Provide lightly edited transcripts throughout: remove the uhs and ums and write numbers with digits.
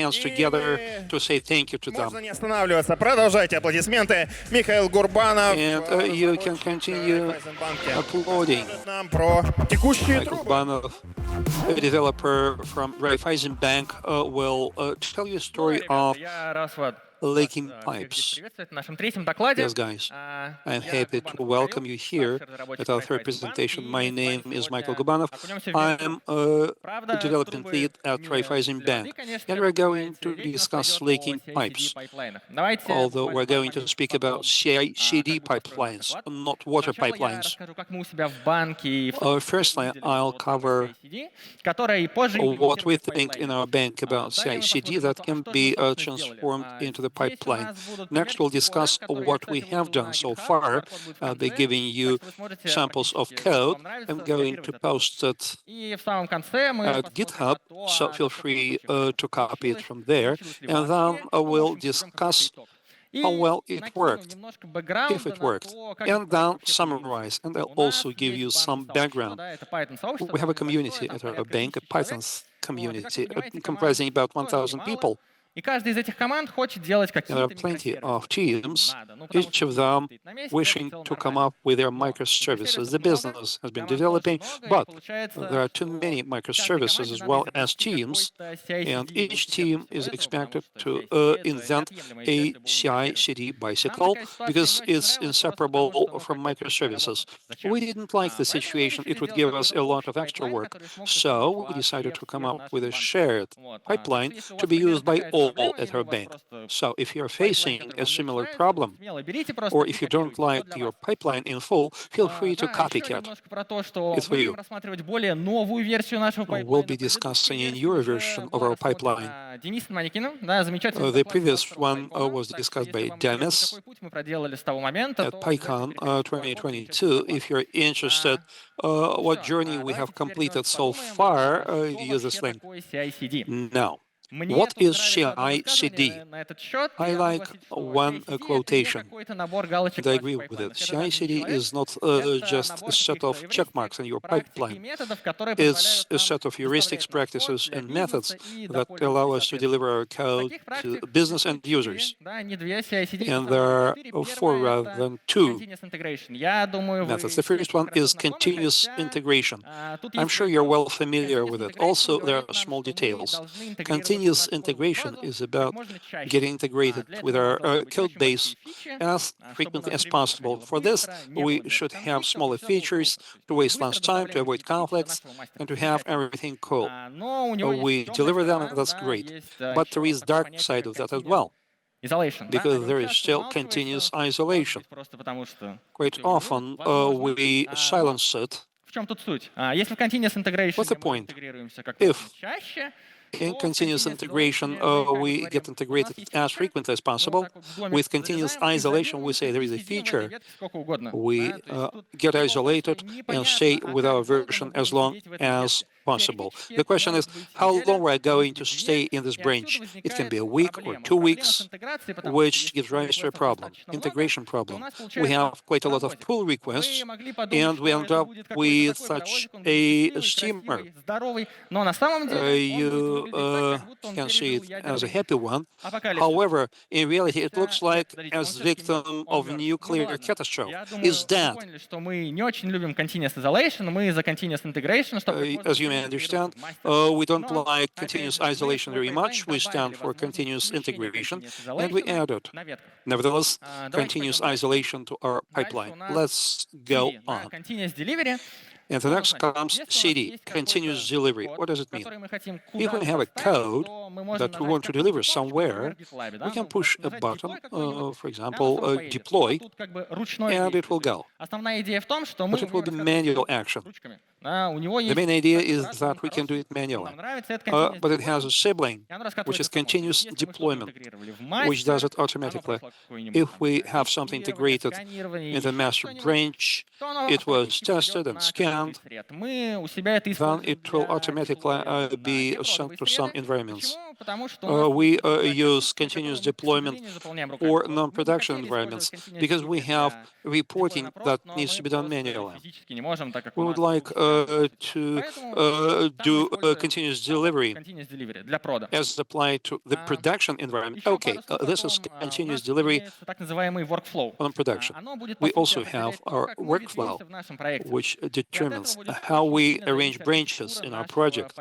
hands together to say thank you to them. Можно не останавливаться. Продолжайте аплодисменты. Михаил Гурбанов. And you can continue applauding. Нам про текущие Mikhail трубы. Gurbanov, a developer from Raiffeisenbank, will tell you a story of leaking pipes. Yes, guys, I'm happy to welcome you here at our third presentation. My name is Mikhail Gurbanov. I'm a development lead at Raiffeisenbank, and we're going to discuss leaking pipes, although we're going to speak about CI/CD pipelines, not water pipelines. Firstly, I'll cover what we think in our bank about CI/CD that can be transformed into the pipeline. Next, we'll discuss what we have done so far. I'll be giving you samples of code. I'm going to post it at GitHub, so feel free to copy it from there. And then we'll discuss how well it worked, if it worked, and then summarize. And I'll also give you some background. We have a community at our bank, a Python community, comprising about 1,000 people. There are plenty of teams, each of them wishing to come up with their microservices. The business has been developing, but there are too many microservices as well as teams, and each team is expected to invent a CI/CD bicycle because it's inseparable from microservices. We didn't like the situation. It would give us a lot of extra work. So we decided to come up with a shared pipeline to be used by all at our bank. So if you're facing a similar problem, or if you don't like your pipeline in full, feel free to copycat. It's for you. We'll be discussing a newer version of our pipeline. The previous one was discussed by Demis at PyCon 2022. If you're interested what journey we have completed so far, use this link. Now, what is CI/CD? I like one quotation, and I agree with it. CI/CD is not just a set of check marks in your pipeline. It's a set of heuristics, practices, and methods that allow us to deliver our code to business and users. And there are 4 rather than 2 methods. The first one is continuous integration. I'm sure you're well familiar with it. Also, there are small details. Continuous integration is about getting integrated with our code base as frequently as possible. For this, we should have smaller features to waste less time, to avoid conflicts, and to have everything cool. We deliver them, and that's great. But there is dark side of that as well, because there is still continuous isolation. Quite often, we silence it. What's the point? If in continuous integration, we get integrated as frequently as possible. With continuous isolation, we say there is a feature. We get isolated and stay with our version as long as possible. The question is, how long we're going to stay in this branch? It can be a week or 2 weeks, which gives rise to a problem, integration problem. We have quite a lot of pull requests, and we end up with such a steamer. You can see it as a happy one. However, in reality, it looks like as victim of a nuclear catastrophe. Is that? As you may understand, we don't like continuous isolation very much. We stand for continuous integration, and we added, nevertheless, continuous isolation to our pipeline. Let's go on. And the next comes CD, continuous delivery. What does it mean? If we have a code that we want to deliver somewhere, we can push a button, for example, deploy, and it will go. But it will be manual action. The main idea is that we can do it manually. But it has a sibling, which is continuous deployment, which does it automatically. If we have something integrated in the master branch, it was tested and scanned, then it will automatically be sent to some environments. we use continuous deployment for non-production environments because we have reporting that needs to be done manually. We would like to do continuous delivery as applied to the production environment. Okay, this is continuous delivery on production. We also have our workflow, which determines how we arrange branches in our project,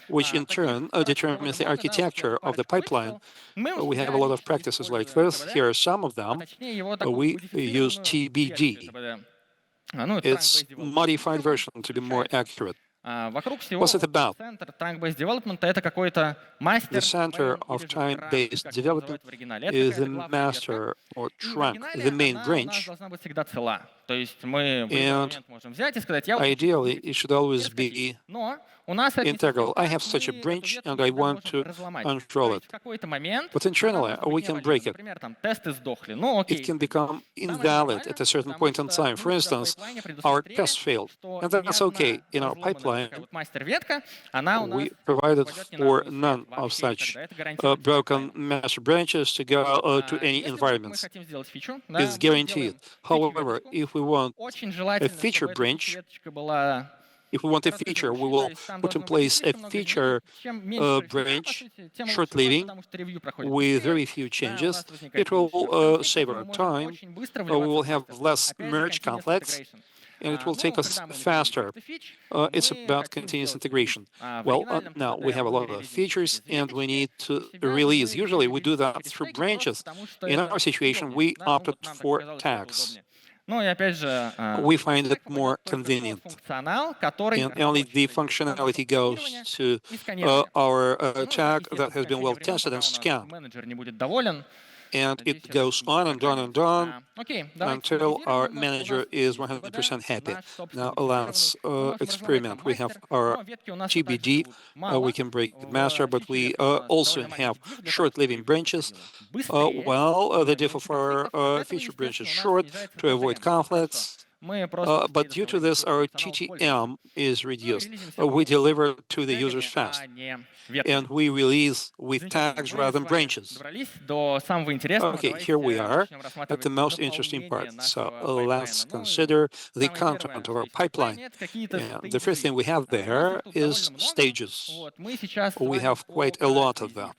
which in turn determines the architecture of the pipeline. We have a lot of practices like this. Here are some of them. We use TBD. It's modified version to be more accurate. What's it about? The center of time-based development is the master or trunk, the main branch. And ideally, it should always be integral. I have such a branch and I want to control it. But internally, we can break it. It can become invalid at a certain point in time. For instance, our test failed, and that's okay. In our pipeline, we provided for none of such broken master branches to go to any environments. It's guaranteed. However, if we want a feature branch, if we want a feature, we will put in place a feature branch, short-living, with very few changes. It will save our time. We will have less merge conflicts, and it will take us faster. It's about continuous integration. Well, now we have a lot of features, and we need to release. Usually, we do that through branches. In our situation, we opted for tags. We find it more convenient, and only the functionality goes to our tag that has been well tested and scanned. And it goes on and on and on until our manager is 100% happy. Now let's experiment. We have our TBD, we can break the master, but we also have short-living branches. The diff of our feature branch is short to avoid conflicts. But due to this, our TTM is reduced. We deliver to the users fast, and we release with tags rather than branches. Okay, here we are at the most interesting part. So let's consider the content of our pipeline. And the first thing we have there is stages. We have quite a lot of them,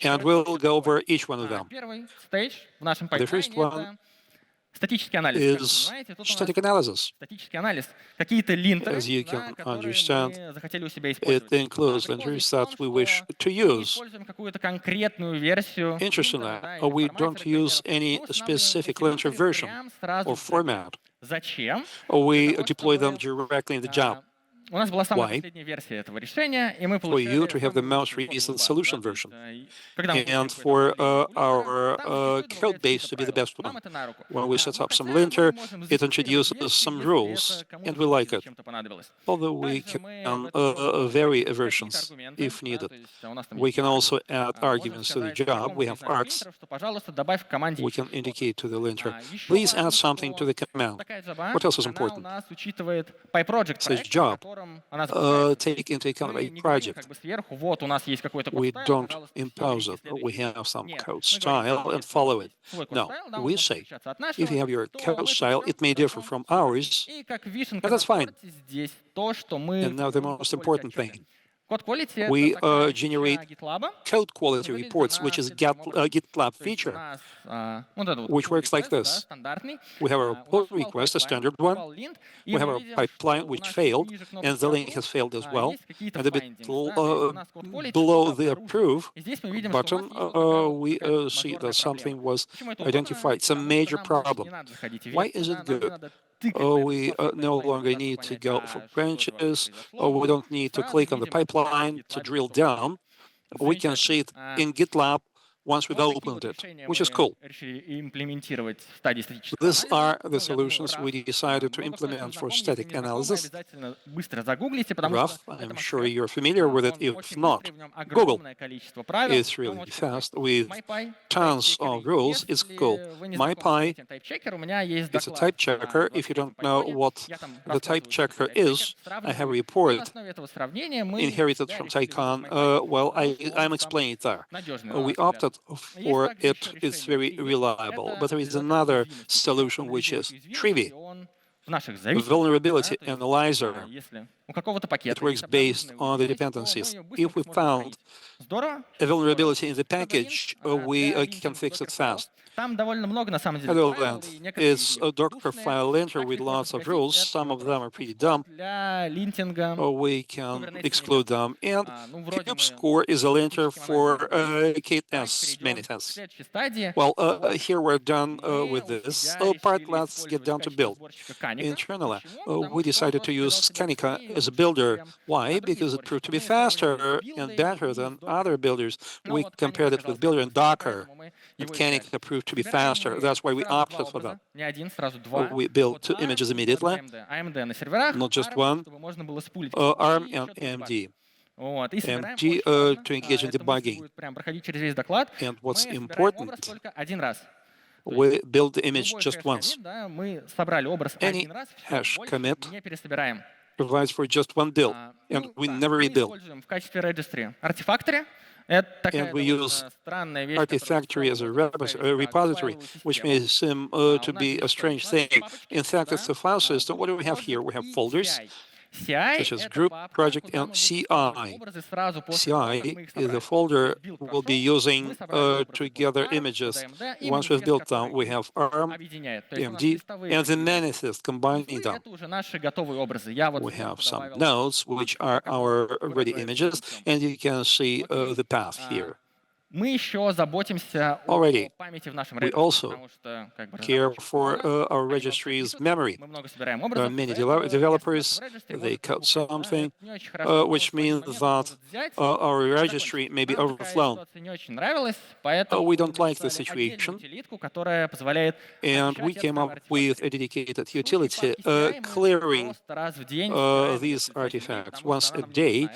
and we'll go over each one of them. The first one is static analysis. As you can understand, it includes linters that we wish to use. Interestingly, we don't use any specific linter version or format. We deploy them directly in the job. Why? For you to have the most recent solution version, and for our code base to be the best one. When we set up some linter, it introduces some rules, and we like it. Although we can vary versions if needed. We can also add arguments to the job. We have args. We can indicate to the linter, please add something to the command. What else is important? It says job. Take into account a project. We don't impose it. We have some code style and follow it. No, we say, if you have your code style, it may differ from ours, and that's fine. And now the most important thing. We generate code quality reports, which is a GitLab feature, which works like this. We have our pull request, a standard one. We have our pipeline, which failed, and the link has failed as well. And a bit below the approve button, we see that something was identified, some major problem. Why is it good? We no longer need to go for branches, or we don't need to click on the pipeline to drill down. We can see it in GitLab once we've opened it, which is cool. These are the solutions we decided to implement for static analysis. Rough, I'm sure you're familiar with it. If not, Google. It's really fast with tons of rules. It's cool. MyPy, it's a type checker. If you don't know what the type checker is, I have a report inherited from Tycon. Well, I'm explaining it there. We opted for it. It's very reliable. But there is another solution, which is Trivi, vulnerability analyzer. It works based on the dependencies. If we found a vulnerability in the package, we can fix it fast. Other than that, it's a Docker file linter with lots of rules. Some of them are pretty dumb. We can exclude them. And KubeScore is a linter for KS manifests. Well, here we're done with this part. Let's get down to build. Internally, we decided to use Scanica as a builder. Why? Because it proved to be faster and better than other builders. We compared it with Builder and Docker, and Scanica proved to be faster. That's why we opted for that. We built 2 images immediately, not just one, ARM and AMD. AMD to engage in debugging. And what's important, we build the image just once. Any hash commit provides for just one build, and we never rebuild. And we use Artifactory as a repository, which may seem to be a strange thing. In fact, it's a file system. What do we have here? We have folders, such as group, project, and CI. CI is the folder we'll be using to gather images. Once we've built them, we have ARM, AMD, and the manifest combining them. We have some nodes, which are our ready images, and you can see the path here. Already, we also care for our registry's memory. There are many developers, they code something, which means that our registry may be overflown. We don't like the situation, and we came up with a dedicated utility clearing these artifacts. Once a day,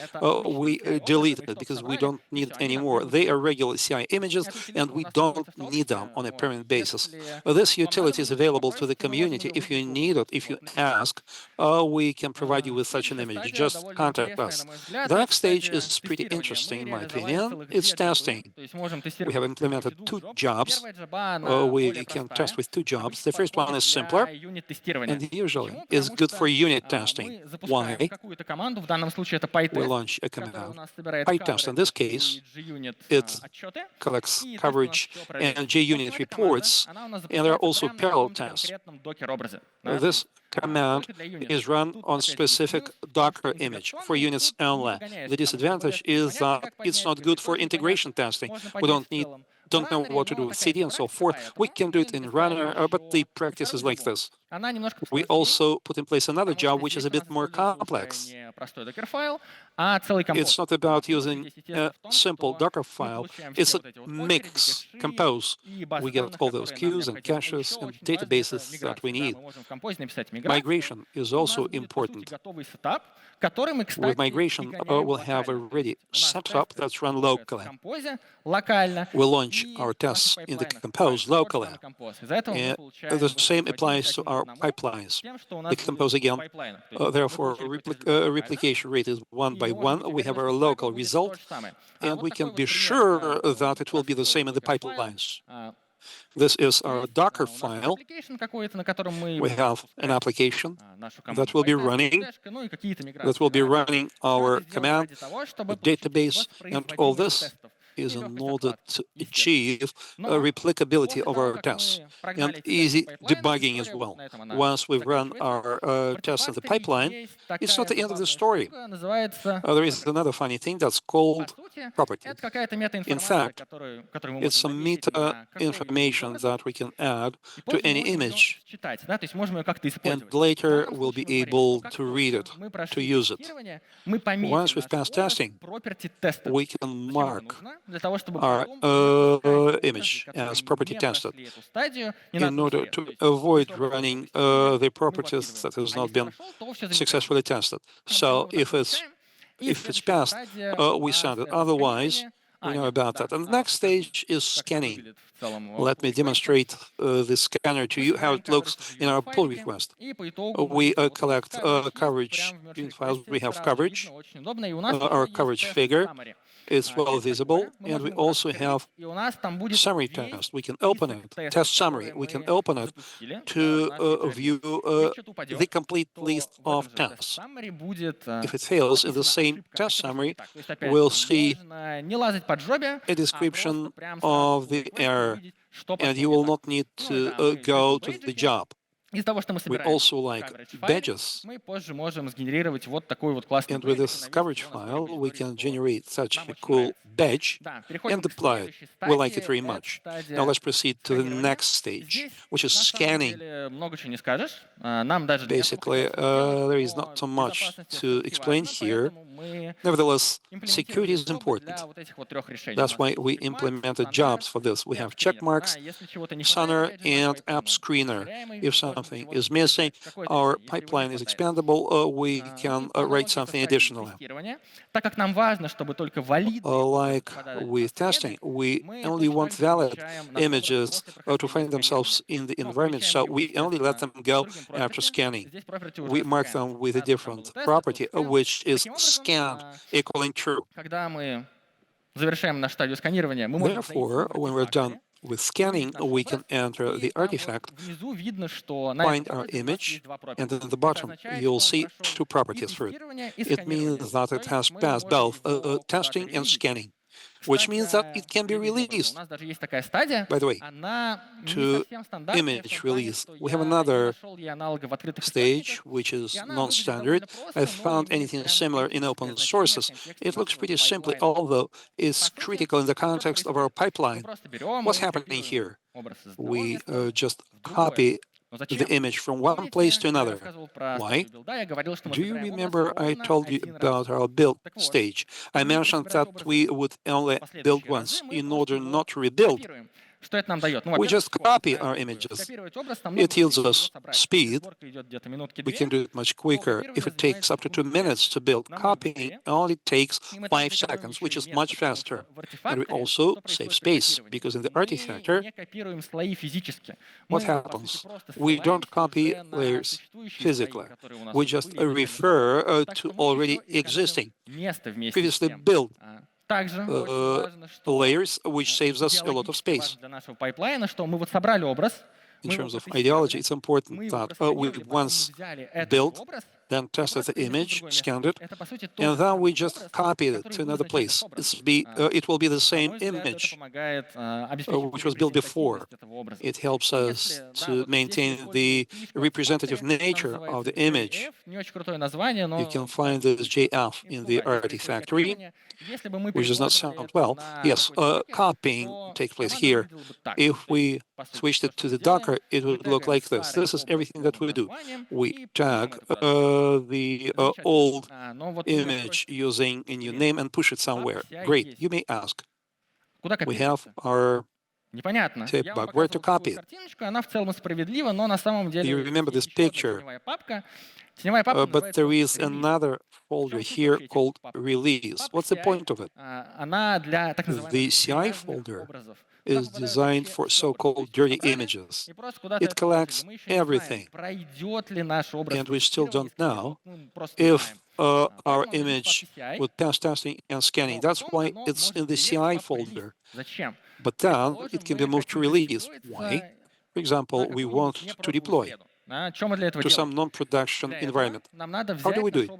we delete it because we don't need it anymore. They are regular CI images, and we don't need them on a permanent basis. This utility is available to the community. If you need it, if you ask, we can provide you with such an image. Just contact us. The next stage is pretty interesting, in my opinion. It's testing. We have implemented 2 jobs. We can test with 2 jobs. The first one is simpler, and usually is good for unit testing. Why? We launch a command, PyTest. In this case, it's collects coverage and JUnit reports, and there are also parallel tests. This command is run on specific Docker image for units only. The disadvantage is that it's not good for integration testing. We don't know what to do with CD and so forth. We can do it in Runner, but the practice is like this. We also put in place another job, which is a bit more complex. It's not about using a simple Docker file. It's a mix, compose. We get all those queues and caches and databases that we need. Migration is also important. With migration, we'll have a ready setup that's run locally. We launch our tests in the Compose locally. And the same applies to our pipelines. The Compose again, therefore, replication rate is 1 by 1. We have our local result, and we can be sure that it will be the same in the pipelines. This is our Docker file. We have an application that will be running our command, the database, and all this is in order to achieve replicability of our tests and easy debugging as well. Once we've run our tests in the pipeline, it's not the end of the story. There is another funny thing that's called property. In fact, it's some meta information that we can add to any image, and later we'll be able to read it, to use it. Once we've passed testing, we can mark our image as property tested in order to avoid running the properties that has not been successfully tested. So if it's passed, we send it. Otherwise, we know about that. And the next stage is scanning. Let me demonstrate the scanner to you, how it looks in our pull request. We collect coverage in files. We have coverage, our coverage figure. It's well visible, and we also have summary test. We can open it, test summary. We can open it to view the complete list of tests. If it fails in the same test summary, we'll see a description of the error, and you will not need to go to the job. We also like badges, and with this coverage file, we can generate such a cool badge and deploy it. We like it very much. Now let's proceed to the next stage, which is scanning. Basically, there is not so much to explain here. Nevertheless, security is important. That's why we implemented jobs for this. We have check marks, Sonar, and app screener. If something is missing, our pipeline is expandable, we can write something additionally. Like with testing, we only want valid images to find themselves in the environment, so we only let them go after scanning. We mark them with a different property, which is scanned equaling true. Therefore, when we're done with scanning, we can enter the artifact, find our image, and at the bottom, you'll see two properties for it. It means that it has passed both testing and scanning, which means that it can be released. By the way, to image release, we have another stage, which is non-standard. I found anything similar in open sources. It looks pretty simple, although it's critical in the context of our pipeline. What's happening here? We just copy the image from one place to another. Why? Do you remember I told you about our build stage? I mentioned that we would only build once in order not to rebuild. We just copy our images. It yields us speed. We can do it much quicker. If it takes up to 2 minutes to build, copying only takes 5 seconds, which is much faster. And we also save space, because in the artifactor, what happens? We don't copy layers physically. We just refer to already existing, previously built layers, which saves us a lot of space. In terms of ideology, it's important that we once built, then tested the image, scanned it, and then we just copied it to another place. It will be the same image which was built before. It helps us to maintain the representative nature of the image. You can find this JF in the Artifactory, which does not sound well. Yes, copying takes place here. If we switched it to the Docker, it would look like this. This is everything that we do. We tag the old image using a new name and push it somewhere. Great, you may ask. We have our type bug. Where to copy it? You remember this picture, but there is another folder here called release. What's the point of it? The CI folder is designed for so-called dirty images. It collects everything, and we still don't know if our image would pass testing and scanning. That's why it's in the CI folder. But then it can be moved to release. Why? For example, we want to deploy to some non-production environment. How do we do it?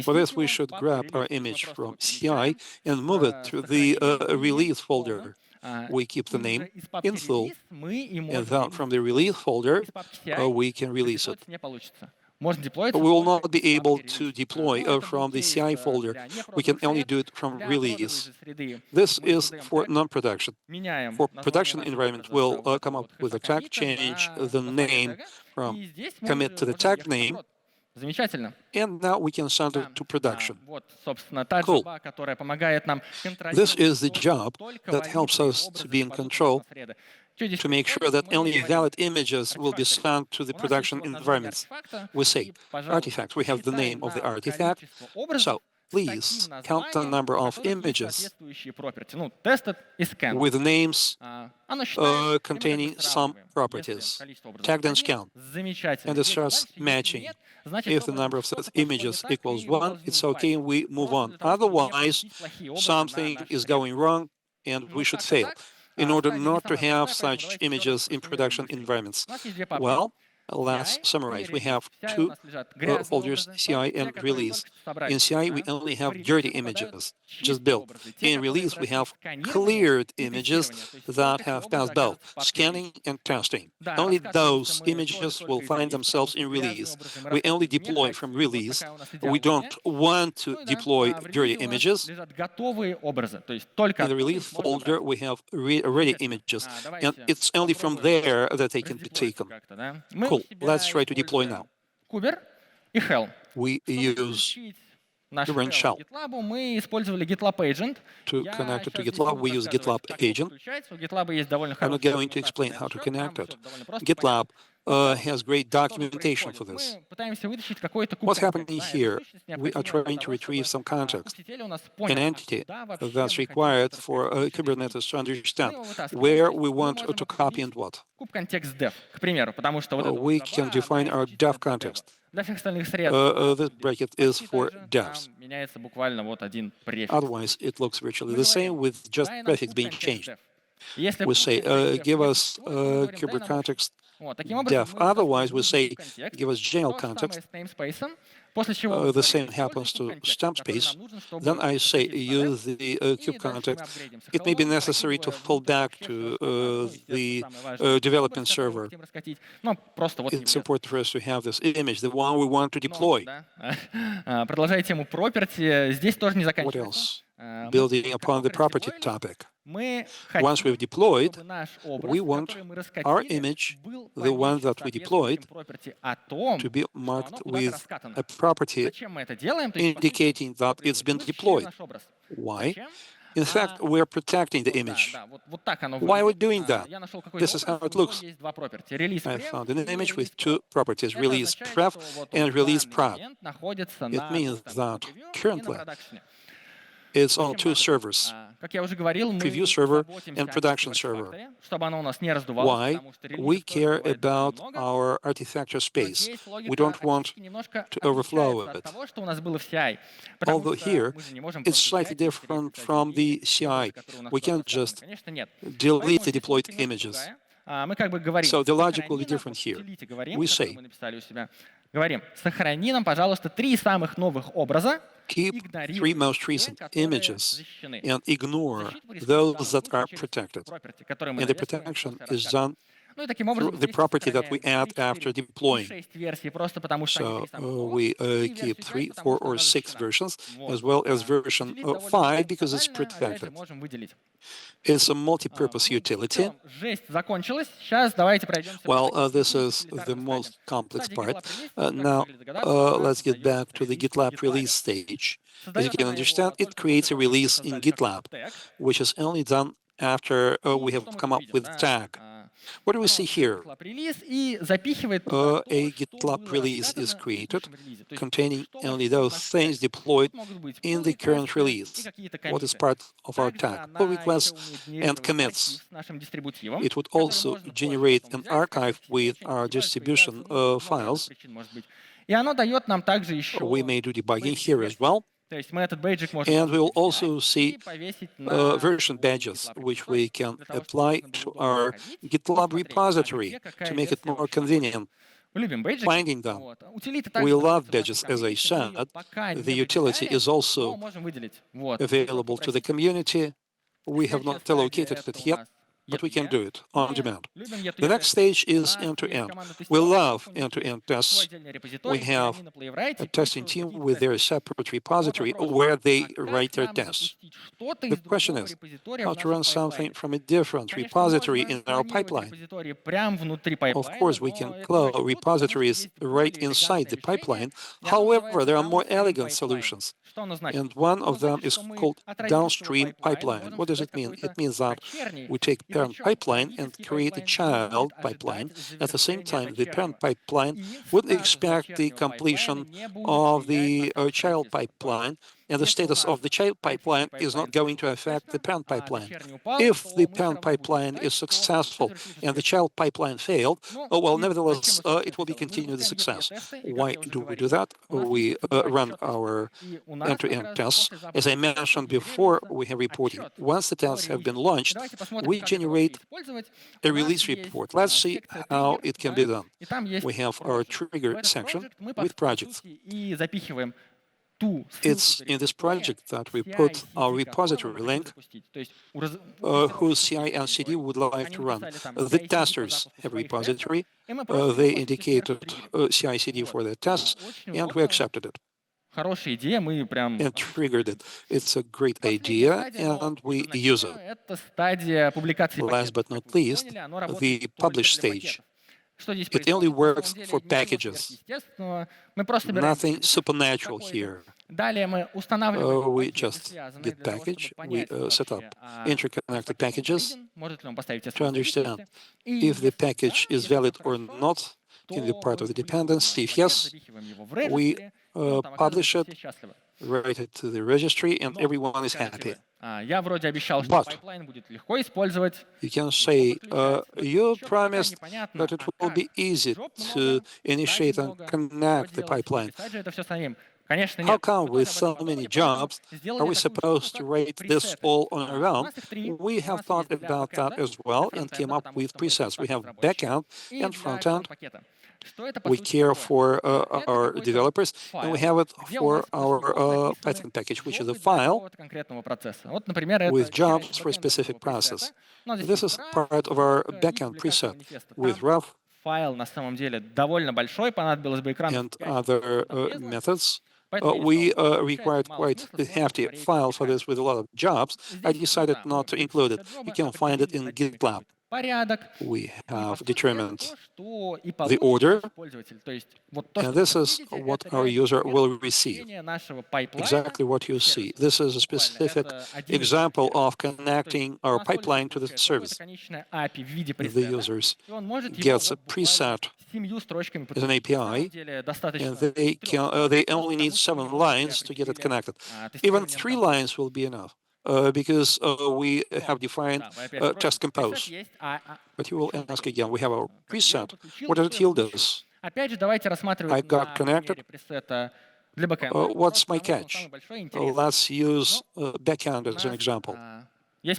For this, we should grab our image from CI and move it to the release folder. We keep the name in full, and then from the release folder, we can release it. We will not be able to deploy from the CI folder. We can only do it from release. This is for non-production. For production environment, we'll come up with a tag, change the name from commit to the tag name, Замечательно. And now we can send it to production. Вот, собственно, та Cool. джаба, которая помогает нам This is the контролировать job that helps us to be in control, to make sure that only valid images will be sent to the production environments. We say artifacts. We have the name of the artifact. So please count the number of images with names containing some properties, tagged and scanned, and it starts matching. If the number of such images equals 1, it's okay, we move on. Otherwise, something is going wrong and we should fail in order not to have such images in production environments. Well, let's summarize. We have two folders, CI and release. In CI, we only have dirty images, just built. In release, we have cleared images that have passed both scanning and testing. Only those images will find themselves in release. We only deploy from release. We don't want to deploy dirty images. In the release folder, we have ready images, and it's only from there that they can be taken. Cool. Let's try to deploy now. We use Kuber and shell. To connect it to GitLab, we use GitLab agent. I'm not going to explain how to connect it. GitLab has great documentation for this. What's happening here? We are trying to retrieve some context, an entity that's required for Kubernetes to understand where we want to copy and what. We can define our dev context. This bracket is for devs. Otherwise, it looks virtually the same with just prefix being changed. We say, give us Kuber context dev. Otherwise, we say, give us general context. The same happens to stamp space. Then I say, use the kube context. It may be necessary to fall back to the development server. It's important for us to have this image, the one we want to deploy. What else? Building upon the property topic. Once we've deployed, we want our image, the one that we deployed, to be marked with a property indicating that it's been deployed. Why? In fact, we're protecting the image. Why are we doing that? This is how it looks. I found an image with two properties, release pref and release prod. It means that currently it's on two servers, preview server and production server. Why? We care about our artifactor space. We don't want to overflow it. Although here, it's slightly different from the CI. We can't just delete the deployed images. So the logic will be different here. We say, keep three most recent images and ignore those that are protected. And the protection is done through the property that we add after deploying. So we keep 3, 4, or 6 versions, as well as version 5, because it's protected. It's a multi-purpose utility. Well, this is the most complex part. Now, let's get back to the GitLab release stage. As you can understand, it creates a release in GitLab, which is only done after we have come up with tag. What do we see here? A GitLab release is created containing only those things deployed in the current release. What is part of our tag? Pull requests and commits. It would also generate an archive with our distribution files. We may do debugging here as well. And we will also see version badges, which we can apply to our GitLab repository to make it more convenient. Finding them. We love badges, as I said. The utility is also available to the community. We have not allocated it yet. but we can do it on demand. The next stage is end-to-end. We love end-to-end tests. We have a testing team with their separate repository where they write their tests. The question is how to run something from a different repository in our pipeline. Of course, we can clone repositories right inside the pipeline. However, there are more elegant solutions. And one of them is called downstream pipeline. What does it mean? It means that we take parent pipeline and create a child pipeline. At the same time, the parent pipeline would expect the completion of the child pipeline, and the status of the child pipeline is not going to affect the parent pipeline. If the parent pipeline is successful and the child pipeline failed, well, nevertheless, it will be continued the success. Why do we do that? We run our end-to-end tests. As I mentioned before, we have reporting. Once the tests have been launched, we generate a release report. Let's see how it can be done. We have our trigger section with projects. It's in this project that we put our repository link whose CI and CD would like to run. The testers have a repository. They indicated CI CD for their tests, and we accepted it and triggered it. It's a great idea, and we use it. Last but not least, the publish stage. It only works for packages. Nothing supernatural here. We just git package, we set up interconnected packages to understand if the package is valid or not in the part of the dependency. If yes, we publish it, write it to the registry, and everyone is happy. But you can say, you promised that it will be easy to initiate and connect the pipeline. How come with so many jobs are we supposed to write this all on our own? We have thought about that as well and came up with presets. We have backend and frontend. We care for our developers, and we have it for our Python package, which is a file with jobs for a specific process. This is part of our backend preset with rough and other methods. We required quite a hefty file for this with a lot of jobs. I decided not to include it. You can find it in GitLab. We have determined the order, and this is what our user will receive. Exactly what you see. This is a specific example of connecting our pipeline to the service. The users gets a preset as an API, and they only need 7 lines to get it connected. Even 3 lines will be enough. Because we have defined test compose. But you will ask again, we have our preset. What does it yield us? I got connected. What's my catch? Let's use backend as an example. We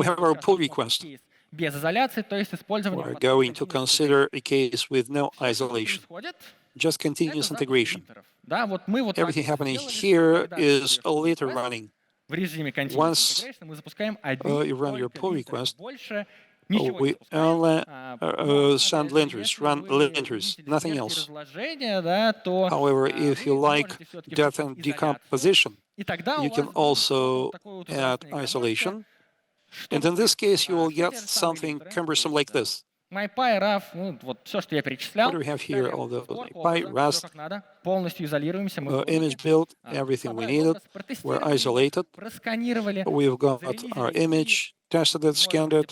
have our pull request. We're going to consider a case with no isolation, just continuous integration. Everything happening here is a later running. Once you run your pull request, we only send linters, run linters, nothing else. However, if you like death and decomposition, you can also add isolation. And in this case, you will get something cumbersome like this. What do we have here? All the MyPy, Rust, image build, everything we needed. We're isolated. We've got our image, tested it, scanned it,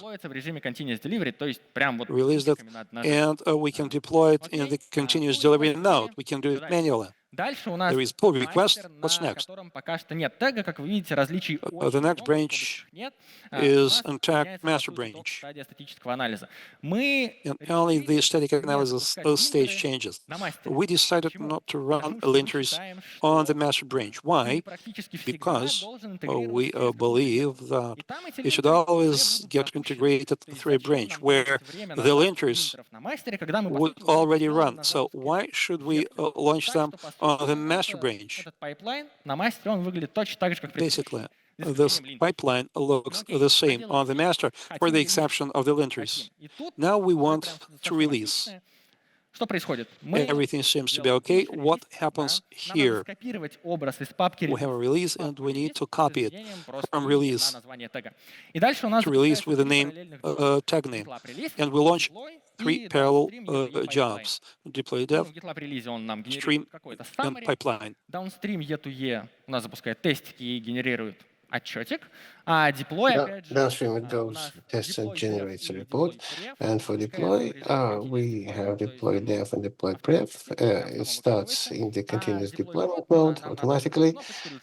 released it, and we can deploy it in the continuous delivery node. We can do it manually. There is pull request. What's next? The next branch is intact master branch. And only the static analysis stage changes. We decided not to run linters on the master branch. Why? Because we believe that it should always get integrated through a branch where the linters would already run. So why should we launch them on the master branch? Basically, this pipeline looks the same on the master, for the exception of the linters. Now we want to release. Everything seems to be okay. What happens here? We have a release and we need to copy it from release to release with the name tag name. And we launch 3 parallel jobs: deploy dev, stream, and pipeline. Downstream E2E у нас запускает тестики и генерирует отчетик, а deploy, опять же, Downstream it goes, tests and generates a report. And for deploy, we have deploy dev and deploy pref. It starts in the continuous deployment mode automatically.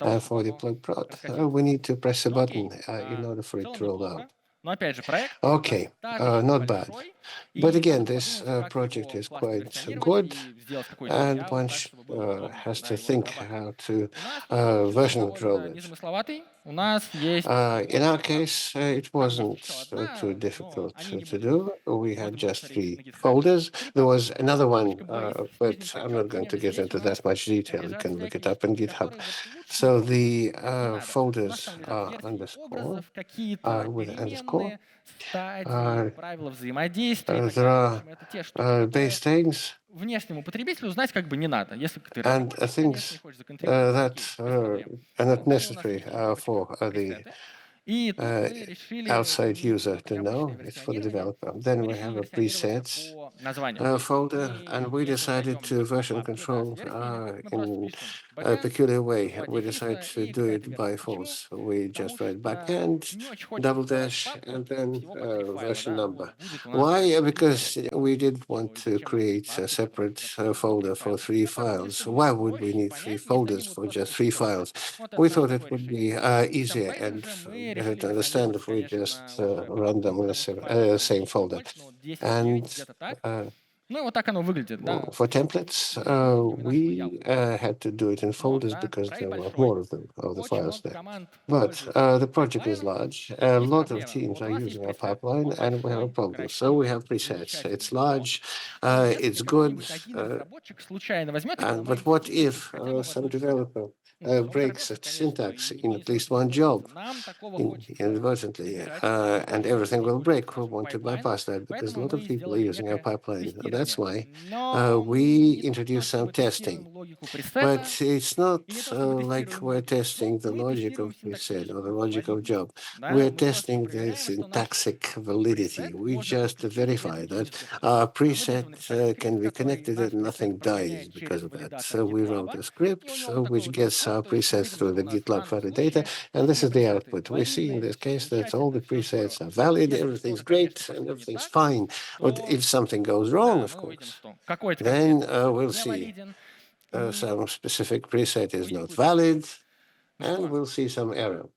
And for deploy prod, we need to press a button in order for it to roll out. Но опять же, проект Okay, not bad. But again, this project is quite good, and one has to think how to version control it. In our case, it wasn't too difficult to do. We had just 3 folders. There was another one, but I'm not going to get into that much detail. You can look it up on GitHub. So the folders are underscore with underscore. There are base tags внешнему потребителю знать как бы не надо. Если ты and things that are not necessary for the outside user to know. It's for the developer. Then we have a presets folder, and we decided to version control in a peculiar way. We decided to do it by false. We just write backend, double dash, and then version number. Why? Because we didn't want to create a separate folder for 3 files. Why would we need 3 folders for just 3 files? We thought it would be easier and better to understand if we just run them in the same folder. And for templates, we had to do it in folders because there were more of them, of the files there. But the project is large. A lot of teams are using our pipeline, and we have a problem. So we have presets. It's large, it's good. But what if some developer breaks a syntax in at least one job inadvertently, and everything will break? We want to bypass that because a lot of people are using our pipeline. That's why we introduced some testing. But it's not like we're testing the logic of preset or the logic of job. We're testing the syntactic validity. We just verify that our preset can be connected and nothing dies because of that. So we wrote a script which gets our presets through the GitLab validator, and this is the output. We see in this case that all the presets are valid, everything's great, and everything's fine. But if something goes wrong, of course, then we'll see some specific preset is not valid, and we'll see some error.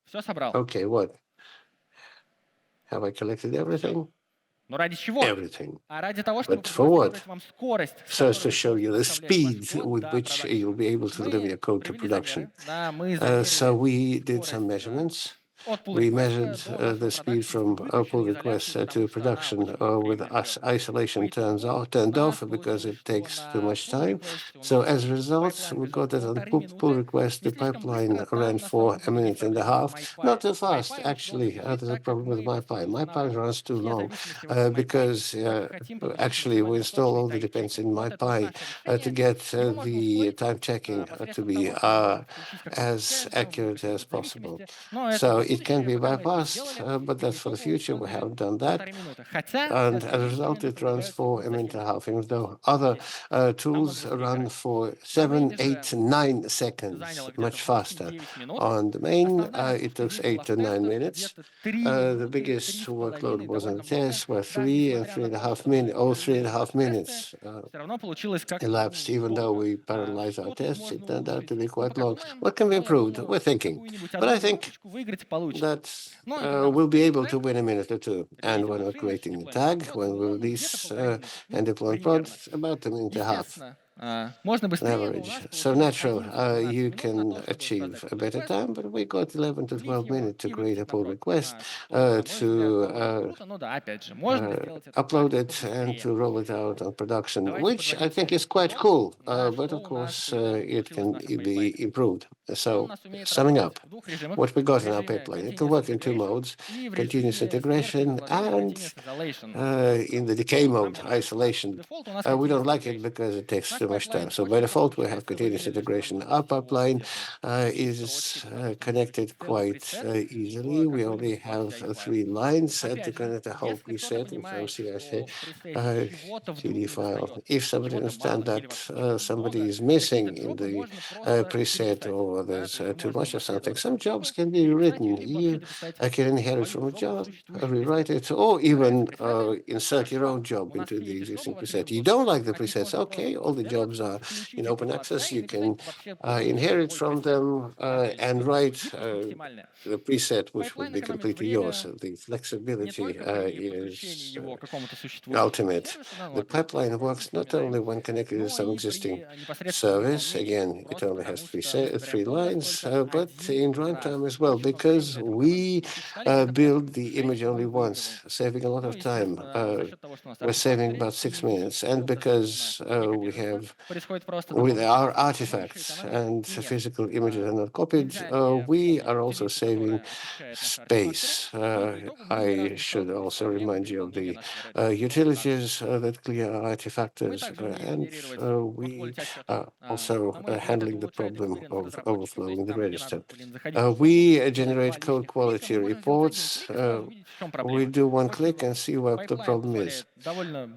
Okay, what? Have I collected everything? Everything. But for what? So as to show you the speed with which you'll be able to deliver your code to production. So we did some measurements. We measured the speed from pull request to production with isolation turned off because it takes too much time. So as a result, we got that on pull request, the pipeline ran for 1.5 minutes. Not too fast, actually. There's a problem with my pipe. My pipe runs too long because actually we install all the dependencies in my pipe to get the time checking to be as accurate as possible. So it can be bypassed, but that's for the future. We have done that. And as a result, it runs for 1.5 minutes, even though other tools run for 7, 8, 9 seconds, much faster. On the main, it took 8 to 9 minutes. The biggest workload was on the test, where 3 and 3.5 minutes, 3.5 minutes elapsed. Even though we parallelized our tests, it turned out to be quite long. What can be improved? We're thinking. But I think that we'll be able to win 1 minute or 2. And we're not creating a tag. When we release and deploy prod, about 1.5 minutes. On average. So natural, you can achieve a better time, but we got 11 to 12 minutes to create a pull request, to upload it and to roll it out on production, which I think is quite cool. But of course, it can be improved. So, summing up, what we got in our pipeline, it can work in two modes, continuous integration and in the decay mode, isolation. We don't like it because it takes too much time. So by default, we have continuous integration. Our pipeline is connected quite easily. We only have 3 lines to connect the whole preset from CI CD file. If somebody understands that somebody is missing in the preset or there's too much of something, some jobs can be rewritten. You can inherit from a job, rewrite it, or even insert your own job into the existing preset. You don't like the presets, okay, all the jobs are in open access. You can inherit from them and write the preset, which will be completely yours. So the flexibility is ultimate. The pipeline works not only when connected to some existing service, again, it only has 3 lines, but in runtime as well, because we build the image only once, saving a lot of time. We're saving about 6 minutes, and because we have with our artifacts and physical images are not copied, we are also saving space. I should also remind you of the utilities that clear our artifactors, and we are also handling the problem of overflowing the register. We generate code quality reports. We do one click and see what the problem is.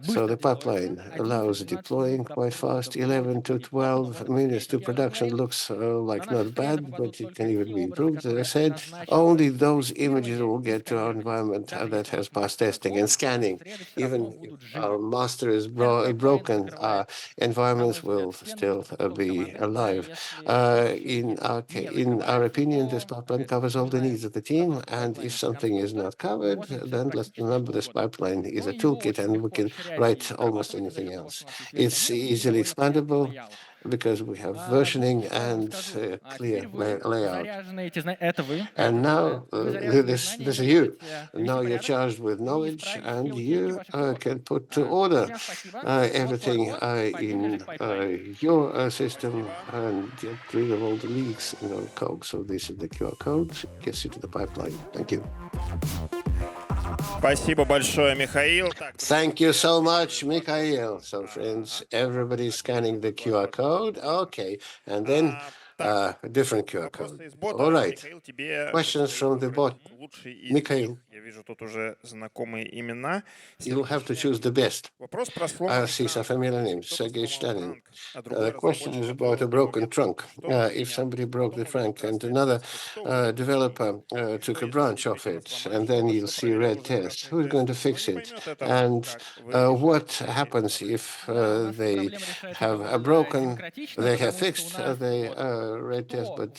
So the pipeline allows deploying quite fast. 11 to 12 minutes to production looks like not bad, but it can even be improved. As I said, only those images will get to our environment that has passed testing and scanning. Even if our master is broken, our environments will still be alive. In our opinion, this pipeline covers all the needs of the team, and if something is not covered, then let's remember this pipeline is a toolkit, and we can write almost anything else. It's easily expandable because we have versioning and clear layout. And now, this is you. Now you're charged with knowledge, and you can put to order everything in your system and get rid of all the leaks in our code. So this is the QR code, gets you to the pipeline. Thank you. Спасибо большое, Михаил. Thank you so much, Mikhail. So, friends, everybody's scanning the QR code. Okay, and then a different QR code. All right. Questions from the bot. Mikhail, you'll have to choose the best. I see some familiar names. Sergei Stalin. The question is about a broken trunk. If somebody broke the trunk and another developer took a branch of it, and then you'll see red test, who's going to fix it? And what happens if they have a broken, they have fixed the red test, but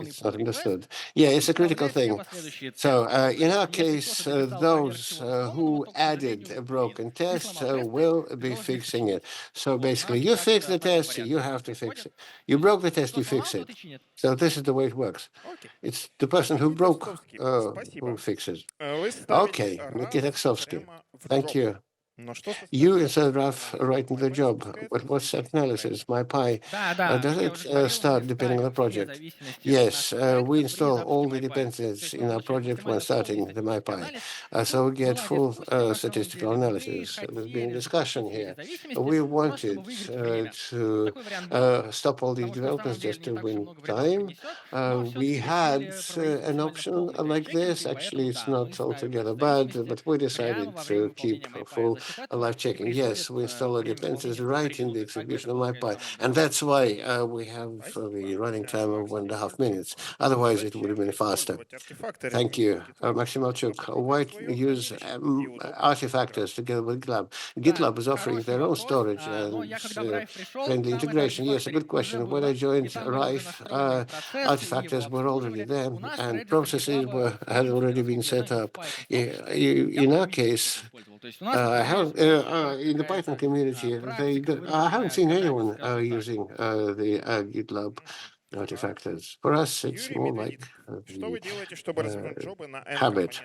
it's not understood? Yeah, it's a critical thing. So in our case, those who added a broken test will be fixing it. So basically, you fix the test, you have to fix it. You broke the test, you fix it. So this is the way it works. It's the person who broke who fixes. Okay, Nikita Ksovsky. Thank you. You, instead of Raf writing the job, but what's that analysis? MyPy, does it start depending on the project? Yes, we install all the dependencies in our project when starting the MyPy. So we get full statistical analysis. There's been a discussion here. We wanted to stop all these developments just to win time. We had an option like this. Actually, it's not altogether bad, but we decided to keep full live checking. Yes, we install the dependencies right in the execution of MyPy. And that's why we have the running time of 1.5 minutes. Otherwise, it would have been faster. Thank you. Maxim Alchuk, why use artifactors together with GitLab? GitLab is offering their own storage and friendly integration. Yes, a good question. When I joined Rife, artifactors were already there and processes had already been set up. In our case, in the Python community, I haven't seen anyone using the GitLab artifactors. For us, it's more like habit.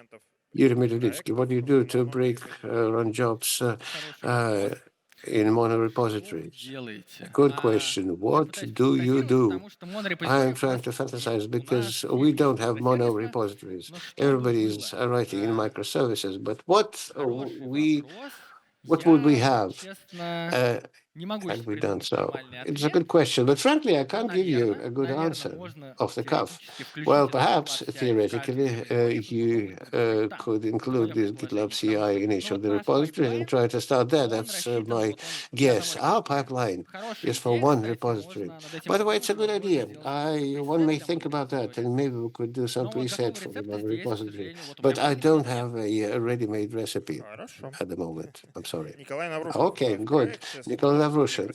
Yuri Medveditsky, what do you do to break run jobs in mono-repositories. Good question. What do you do? I'm trying to fantasize because we don't have mono-repositories. Everybody is writing in microservices. But what would we have? Had we done so? It's a good question, but frankly, I can't give you a good answer off the cuff. Well, perhaps theoretically, you could include the GitLab CI in each of the repositories and try to start there. That's my guess. Our pipeline is for one repository. By the way, it's a good idea. One may think about that, and maybe we could do some preset for one repository. But I don't have a ready-made recipe at the moment. I'm sorry. Okay, good. Nikolai Lavrushin.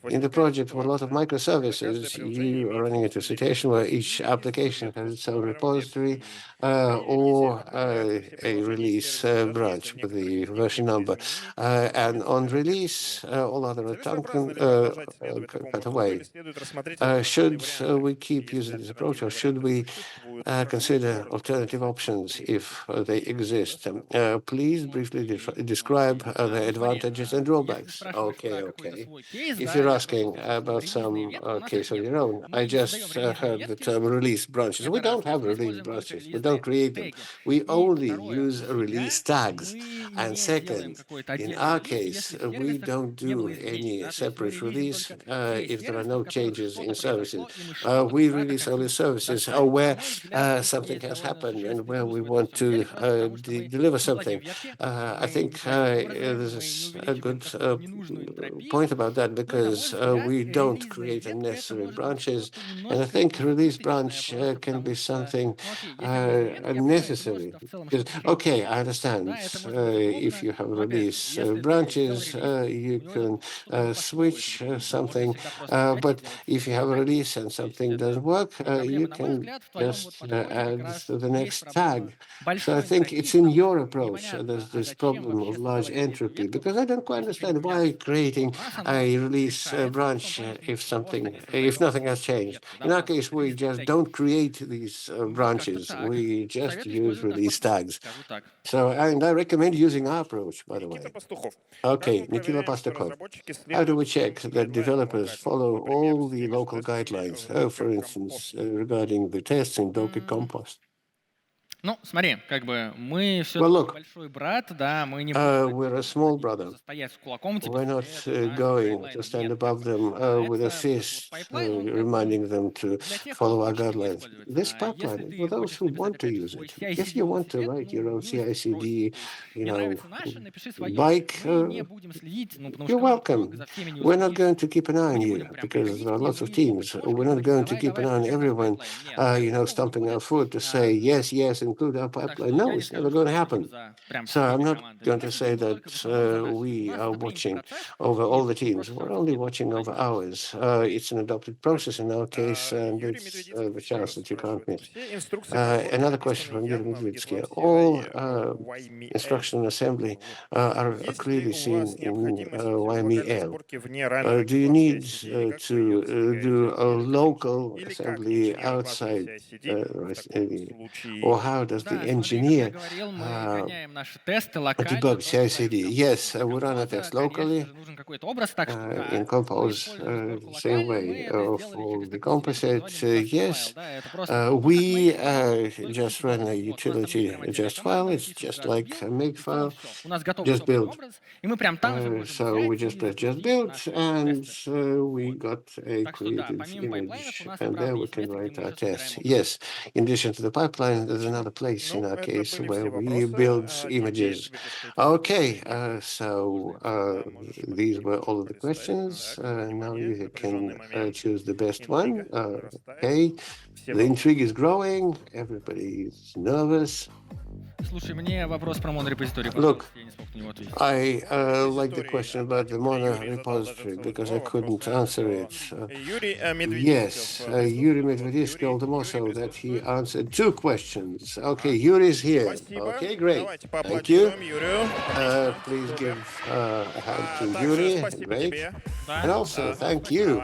In the project with a lot of microservices, you are running into a situation where each application has its own repository or a release branch with the version number. And on release, all other are cut away. Should we keep using this approach, or should we consider alternative options if they exist? Please briefly describe the advantages and drawbacks. Okay. If you're asking about some case of your own, I just heard the term release branches. We don't have release branches. We don't create them. We only use release tags. And second, in our case, we don't do any separate release if there are no changes in services. We release only services where something has happened and where we want to deliver something. I think there's a good point about that because we don't create unnecessary branches. And I think release branch can be something necessary. Because, okay, I understand. If you have release branches, you can switch something. But if you have a release and something doesn't work, you can just add the next tag. So I think it's in your approach. There's this problem of large entropy because I don't quite understand why creating a release branch if nothing has changed. In our case, we just don't create these branches. We just use release tags. So, and I recommend using our approach, by the way. Okay, Nikita Pastakov. How do we check that developers follow all the local guidelines? For instance, regarding the tests in Docker Compost. Ну, смотри, как бы мы look, большой брат, да, мы не we're a small brother. стоять с кулаком. We're not going to stand above them with a fist, reminding them to follow our guidelines. This pipeline, for those who want to use it, if you want to write your own CI/CD, bike, you're welcome. We're not going to keep an eye on you because there are lots of teams. We're not going to keep an eye on everyone, stomping our foot to say, yes, include our pipeline. No, it's never going to happen. So I'm not going to say that we are watching over all the teams. We're only watching over ours. It's an adopted process in our case, and it's the chance that you can't miss. Another question from Gilman Glitsky. All instruction assembly are clearly seen in YML. Do you need to do a local assembly outside, or how does the engineer debug CI/CD? Yes, we run a test locally in Compose, same way for the composite. Yes, we just run a utility just file. It's just like a make file, just build. So we just press just build, and we got a created image, and there we can write our tests. Yes, in addition to the pipeline, there's another place in our case where we build images. Okay, so these were all of the questions. Now you can choose the best one. Okay, the intrigue is growing. Everybody is nervous. Look, I like the question about the mono repository because I couldn't answer it. Yes, Yuri Medvedevsky told them also that he answered 2 questions. Okay, Yuri is here. Okay, great. Thank you. Please give a hand to Yuri. Great. And also, thank you.